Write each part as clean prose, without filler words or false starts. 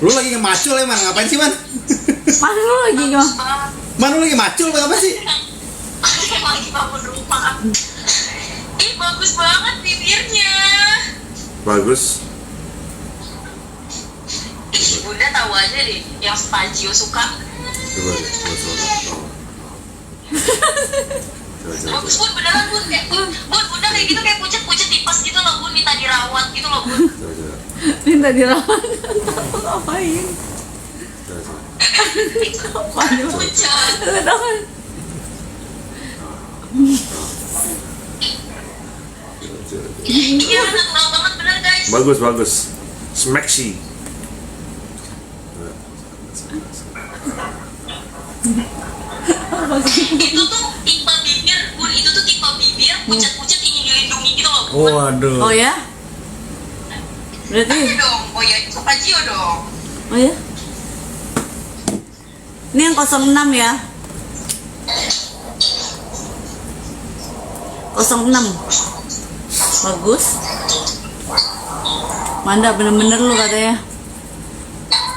Lu lagi ngemacul emang, ngapain sih, Man? Mana lu lagi gimana? Man, lu lagi macul apa sih? Emang lagi bangun rumah. Ih, bagus banget bibirnya. Bagus. Ih, Bunda tahu aja deh yang Spagio suka. Coba deh, coba suara. Bagus Bun, beneran Bun. Kayak Bunda kayak gitu, kayak pucet-pucet tipes gitu loh Bun, minta dirawat gitu loh Bun. Minta dirawat. Ngapain? Apaan? Pucet. Lu tau kan? Iya, natural banget bener guys. Bagus. Smacky. Itu tuh tipe bibir Bun, itu tuh tipe bibir pucet-pucet ingin dilindungi gitu loh Bun. Waduh. Oh ya? Berarti? Iya dong, oh ya itu Spagio dong. Oh ya? Ini yang 06 ya? 06. Bagus. Manda bener-bener lu katanya.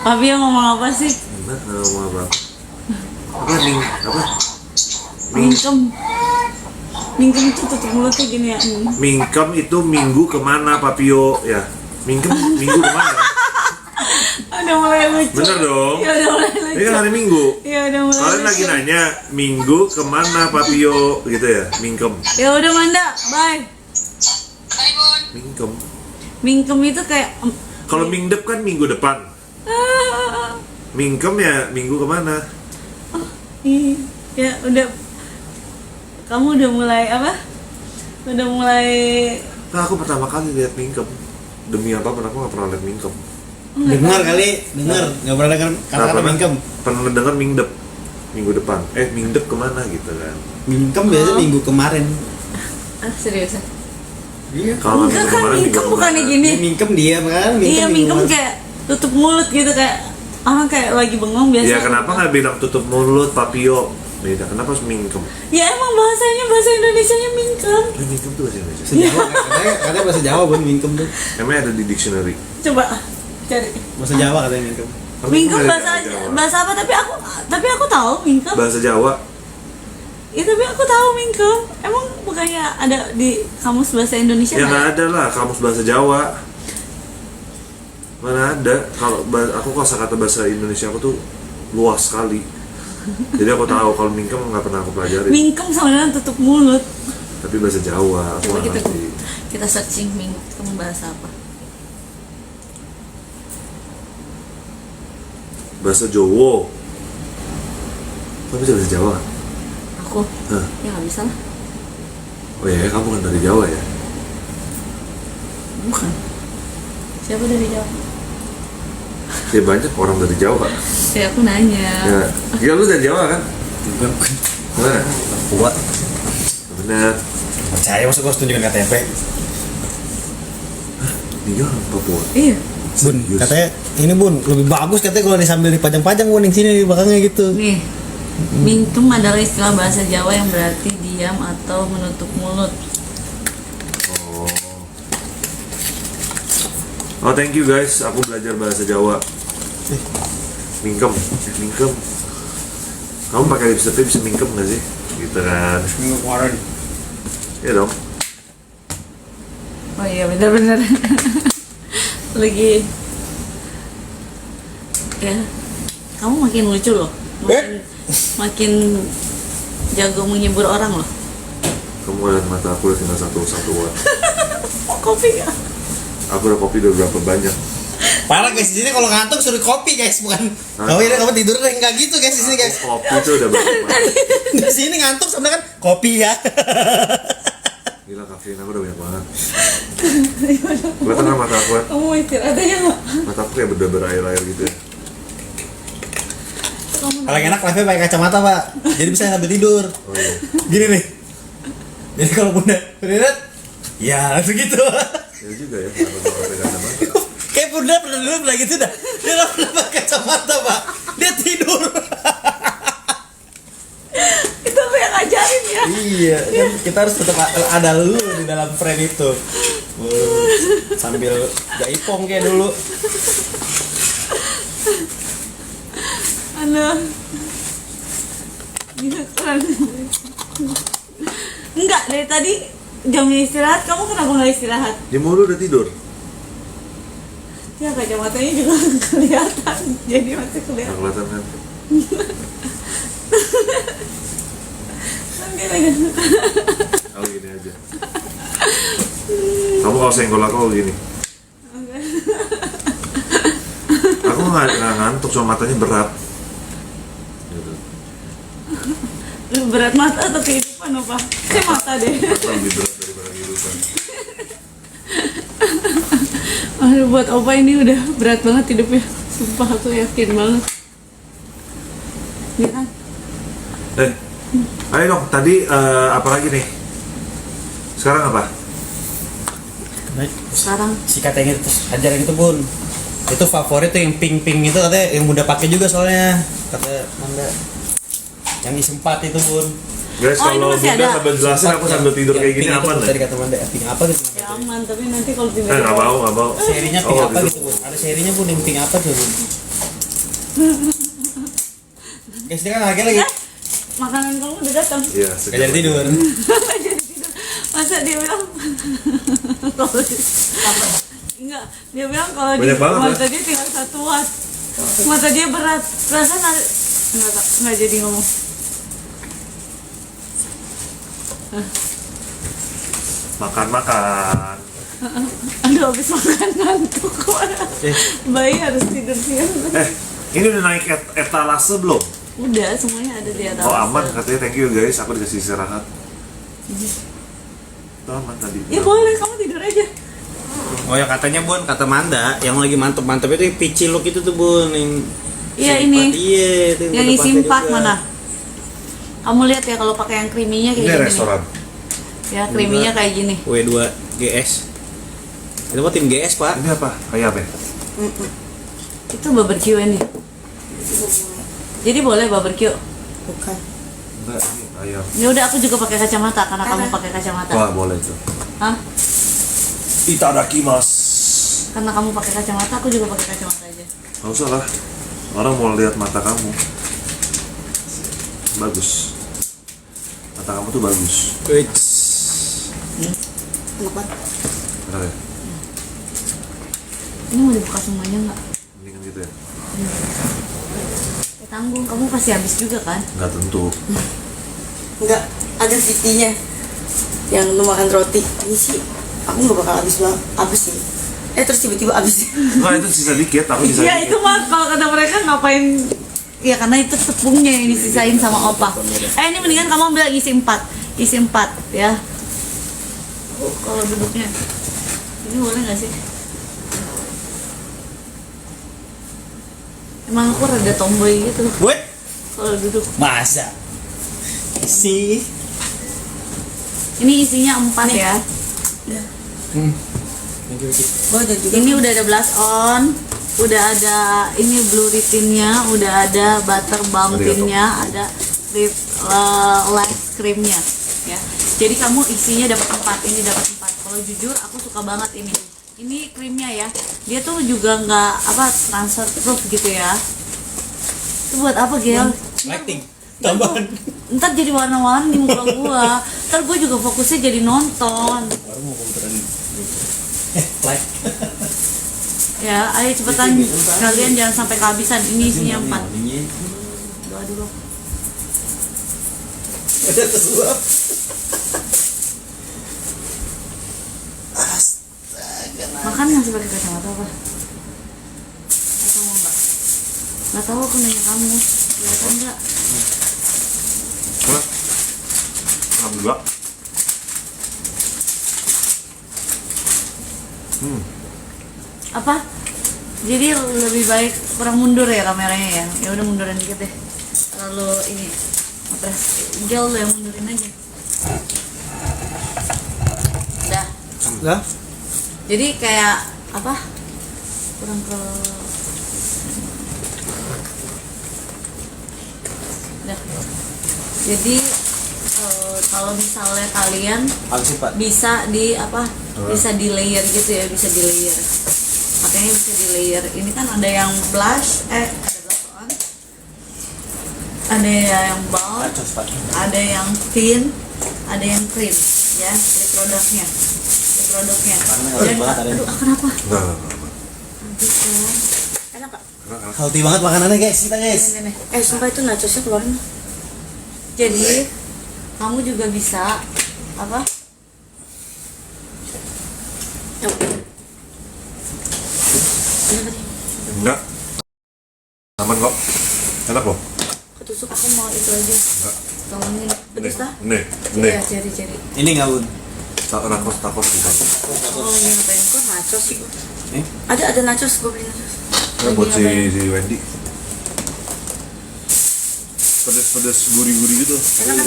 Papi ngomong apa sih? Nah, ngomong apa? Apa? Mingkem. Mingkem itu tutup mulutnya gini ya. Mingkem itu minggu kemana, Papio? Ya, mingkem minggu kemana? Udah mulai lucu. Bener dong. Ya udah mulai lucu. Ini kan hari Minggu. Ya udah mulai Kalian lucu. lagi nanya minggu kemana, Papio? Gitu ya, mingkem. Ya udah Manda, bye. Hai Bun. Mingkem. Mingkem itu kayak Kalau mingdep kan minggu depan. Mingkem ya minggu kemana? ya udah, kamu udah mulai apa? Udah mulai Nah, aku pertama kali lihat mingkem. Demi apa? Aku nggak pernah lihat mingkem. Dengar kali, dengar. Enggak pernah dengar kata-kata mingkem. Pernah dengar mingdep minggu depan. Mingdep kemana gitu kan? Mingkem biasanya minggu kemarin. serius ya? Iya. Kalau Enggak minggu kan, kemarin mingkem minggu bukannya kemana? gini. Mingkem diam kan? Iya, minggu mingkem kemarin. kayak tutup mulut gitu, kayak orang kayak lagi bengong biasa. Ya kenapa nggak bilang tutup mulut, Papio? Beda. Kenapa harus mingkem? Ya emang bahasanya bahasa Indonesianya mingkem. Mingkem tuh bahasa Indonesia. Bahasa Jawa, katanya bahasa Jawa Bun, mingkem tuh. Emangnya ada di dictionary? Coba cari. Bahasa Jawa katanya mingkem. Mingkem Ada bahasa Jawa. bahasa apa? Tapi aku tahu mingkem. Bahasa Jawa. Ya tapi aku tahu mingkem. Emang bukannya ada di kamus bahasa Indonesia? Ya nggak nggak ada lah kamus bahasa Jawa. Mana ada? Kalau aku kosakata bahasa Indonesia aku tuh luas sekali. Jadi aku tahu kalau mingkem nggak pernah aku pelajari. Mingkem sama dengan tutup mulut. Tapi bahasa Jawa aku Coba nggak ngerti. kita searching mingkem bahasa apa? Bahasa Jawa. Kamu bisa bahasa Jawa? Aku? Hah? Ya nggak bisa lah. Oh ya, kamu kan dari Jawa ya? Bukan. Siapa dari Jawa? Ya banyak orang dari Jawa. Ya aku nanya. Ya lu dari Jawa kan? Bukan. Mana? Papua. Benar. Percaya masa gua harus tunjukin KTP. Dia orang Papua. Iya. Bun, Serius? katanya ini Bun, lebih bagus katanya kalau disambil dipajang-pajang Bun yang sini di belakangnya gitu. Nih. Mingkem adalah istilah bahasa Jawa yang berarti diam atau menutup mulut. Oh, thank you guys. Aku belajar bahasa Jawa. Mingkem. Mingkem. Kamu pakai lipstick bisa mingkem nggak sih? Gitu kan? Minggu kemarin. Iya dong. Oh iya benar-benar. Lagi. Ya. Kamu makin lucu loh. Makin jago menghibur orang loh. Kamu lihat mata aku udah tinggal satu-satuan. Oh, kopi gak? Aku udah kopi udah berapa banyak. Parah guys, di sini kalau ngantuk suruh kopi guys, bukan. Hah? Kamu tidur deh, enggak gitu guys di sini guys. Kopi tuh udah berapa banyak. Di sini ngantuk sebenarnya kan kopi ya. Gila, kafein aku udah banyak banget. Kelihatan kan mata aku kan? Kamu istirahat aja gak? Mata aku kayak berair-air gitu ya. Paling enak live pakai kacamata pak, jadi bisa sambil tidur. Oh iya. Gini nih. Jadi kalau bunda berirat, ya begitu. Ya juga ya, kenapa gak pakai kacamata? Kayak bunda pernah dulu bilang gitu dah. Dia nggak pernah pakai kacamata pak, dia tidur. Itu aku yang ngajarin ya. Iya, kan kita harus tetap ada lu di dalam frame itu. Sambil gaipong kayak dulu. Aduh. Gila, keren. Enggak, dari tadi jamnya istirahat, kamu kenapa nggak istirahat? Dia mulu udah tidur. Ya kacamatanya juga kelihatan, jadi masih Nggak kelihatan. kelihatan kan? Aku gini aja. Kamu kalau senggol aku gini. Aku nggak ngantuk, cuma matanya berat. Gitu. Berat mata atau kehidupan apa? Kayak mata deh. Mata lebih berat daripada kehidupan. Aduh, buat Opa ini udah berat banget hidupnya. Sumpah aku yakin banget. Iya kan? Ayo dong, tadi apa lagi nih? Sekarang apa? Baik. Sekarang Si katanya terus ajaran itu Bun. Itu favorit tuh yang pink itu katanya yang mudah pakai juga soalnya. Kata Manda. Yang isi 4 itu Bun. Guys, Oh, ini kalau masih Bunda ada. sambil jelasin aku sambil tidur kayak gini Pink aman itu deh. tadi kata Manda, pink apa gitu. ya aman, tapi nanti kalau Nggak mau, nggak mau. Serinya pink Oh, apa gitu. gitu Bun. Ada serinya Bun yang pink apa tuh Bun. Guys, dia kan lagi. makanan kamu udah datang. Iya, Gak jadi tidur. Jadi tidur. Masa dia bilang kalau enggak, dia bilang kalau di Banyak banget, mata dia tinggal 1 watt. Mata dia berat. Perasaan enggak jadi ngomong. Makan. Aduh, habis makan ngantuk. Bayi harus tidur siang. Ini udah naik etalase belum? Udah, semuanya ada di atas. Oh aman, katanya thank you guys, aku dikasih istirahat. Itu aman tadi. Ya boleh, kamu tidur aja. Oh ya katanya Bun, kata Manda yang lagi mantep-mantep itu yang peachy look itu tuh Bun yang Iya, isi ini. 4, iya, itu Yang pada isi pakai 4 juga. mana? Kamu lihat ya kalau pakai yang creamy-nya kayak Ini gini. restoran. Ya, creamy-nya kayak gini. W2 GS. Itu mah tim GS Pak. Ini apa? Kayak apa? Itu barbecue ini. Jadi boleh barbecue. Bukan. Enggak, ini ayam. Ya udah, aku juga pakai kacamata karena kamu pakai kacamata. Wah, boleh tuh. Hah? Itadakimasu. Karena kamu pakai kacamata, aku juga pakai kacamata aja. Nggak usah lah. Orang mau lihat mata kamu. Bagus. Mata kamu tuh bagus. Wits. Enak banget. Benar ya? Ini mau dibuka semuanya nggak? Mendingan gitu ya? Tanggung, kamu pasti habis juga kan? Nggak tentu. Enggak, ada VT-nya. Yang lu makan roti. Ini sih aku nggak bakal habis sih. Terus tiba-tiba habis. Nggak, itu sisa dikit, aku sisa Iya, itu dikit. mah kalau kata mereka ngapain? Ya karena itu tepungnya yang disisain sama opa. Ini mendingan kamu ambil isi 4. Isi 4 ya. Oh, kalau duduknya. Ini boleh nggak sih? Emang aku rada tomboy gitu What? kalau duduk. Masa? Isi. Ini isinya 4 ya. Thank you, Vicky. Oh, ada juga. Ini udah ada blush on, udah ada ini blue tinnya, udah ada butter balm tinnya, ada lip lash creamnya ya. Jadi kamu isinya dapat 4, ini dapat 4. Kalau jujur aku suka banget ini. Ini krimnya ya. Dia tuh juga nggak transfer proof gitu ya. Itu buat apa, Gel? Lighting. Tambahan. Ntar jadi warna-warni muka gua. Ntar gua juga fokusnya jadi nonton. Baru mau komputeran. Light. Ya, ayo cepetan, kalian jangan sampai kehabisan. Ini isinya 4. Doa dulu. Ada tersuap. Makan masih pakai kacamata apa? Atau mau enggak? Nggak tahu, aku nanya kamu. Kelihatan enggak? Alhamdulillah. Apa? Jadi lebih baik kurang mundur ya kameranya ya. Ya udah mundurin dikit deh. Terlalu ini ngepres gel yang mundurin aja. Udah. Lah? Jadi kayak apa? Kurang ke udah. Jadi kalau misalnya kalian Apa sih Pak? bisa di apa? Bisa di layer gitu ya, bisa di layer. Makanya bisa di layer. Ini kan ada yang blush, ada blush on. Ada yang balm, ada yang thin, ada yang cream, ya, lip produknya. Dan, aduh, kenapa? Enggak. Nanti kan. Enak kak. Healthy banget makanannya guys, kita guys. Nih. Sumpah itu nachosnya keluarin. Jadi kamu juga bisa apa? Enggak. Aman kok. Enak loh. Ketusuk. Aku mau itu aja. Enggak. Tolongin. Pedes lah. Nih. Ya, ceri-ceri. Ini nggak bun? Takos gitu. Oh, ini ngapain kok nachos sih? Ada nachos, gue beli nachos. Nah, buat si Wendy. Pedes gurih-gurih gitu. Enak kan?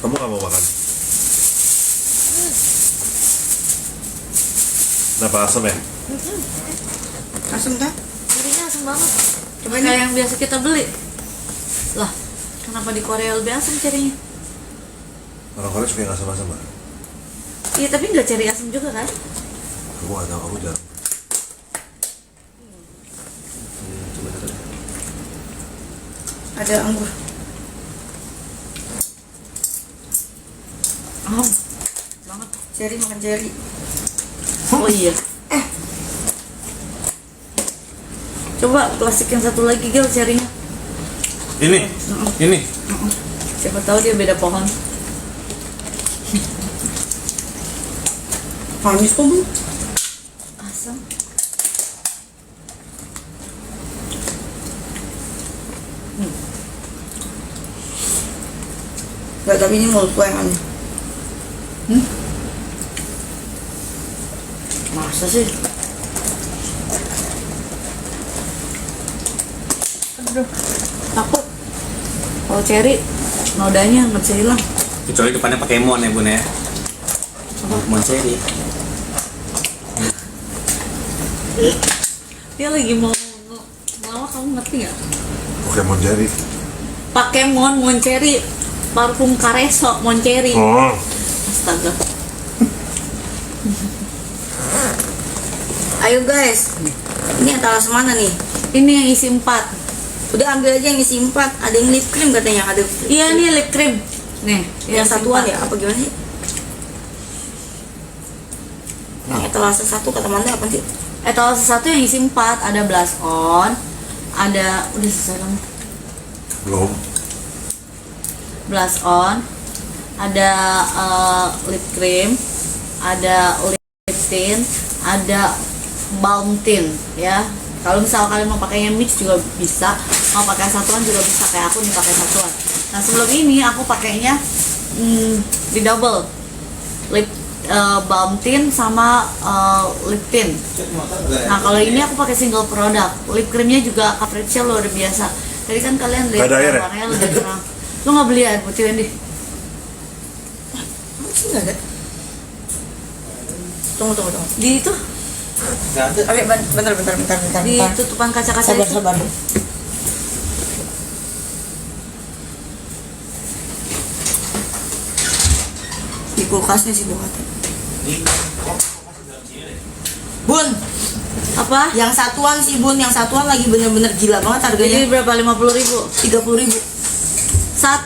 Kamu nggak mau makan? Kenapa asam ya? Asam kan? Cerinya asam banget. Coba Kayak ini. yang biasa kita beli. Lah, kenapa di Korea lebih asam cerinya? Orang Korea suka yang asam-asam mbak. Iya, tapi nggak ceri asam juga kan? Kamu nggak tahu, aku jarang. Ada anggur. Oh, banget. Cherry, makan cherry. Oh iya. Coba plastik yang satu lagi Gil cerinya. Ini. Siapa tahu dia beda pohon. Manis kok bu. Asam. Gak, tapi ini mulut gue yang aneh. Masa sih? Aduh, takut. Kalau cherry, nodanya nggak bisa hilang. Kecuali depannya pakai mon ya bun ya. Mon cherry. Dia lagi mau ngelawak, kamu ngerti nggak? Pokemon Jerry. Pakai mon cherry, parfum Careso mon cherry. Oh. Astaga. Ayo guys. Ini atas mana nih? Ini yang isi 4. Udah ambil aja yang isi 4. Ada yang lip cream katanya. Ada Iya nih lip cream. Nih, yang isi satuan 4. ya? Apa gimana sih? Yang etalase 1 kata Manda apa sih? Etalase 1 yang isi 4, ada blush on, ada udah selesai kan? Belum. Blush on, ada lip cream, ada lip tint, ada balm tint ya. Kalau misal kalian mau pakainya mix juga bisa, mau pakai satuan juga bisa, kayak aku nih pakai satuan. Nah sebelum ini aku pakainya di double lip balm tint sama lip tint. Nah kalau ini aku pakai single produk. Lip creamnya juga Capriccio luar biasa. Tadi kan kalian lihat Gak ada air ya? warnanya lebih terang. Lu nggak beli air putih Wendy? Masih nggak ada. Tunggu. Di itu, Nggak ada. Oke, bentar. di tutupan kaca-kaca Sabar, itu. sabar. Di kulkasnya sih bukan. Bun, Apa? yang satuan sih Bun, yang satuan lagi bener-bener gila banget harganya. Jadi berapa? 50.000. 30.000. Satu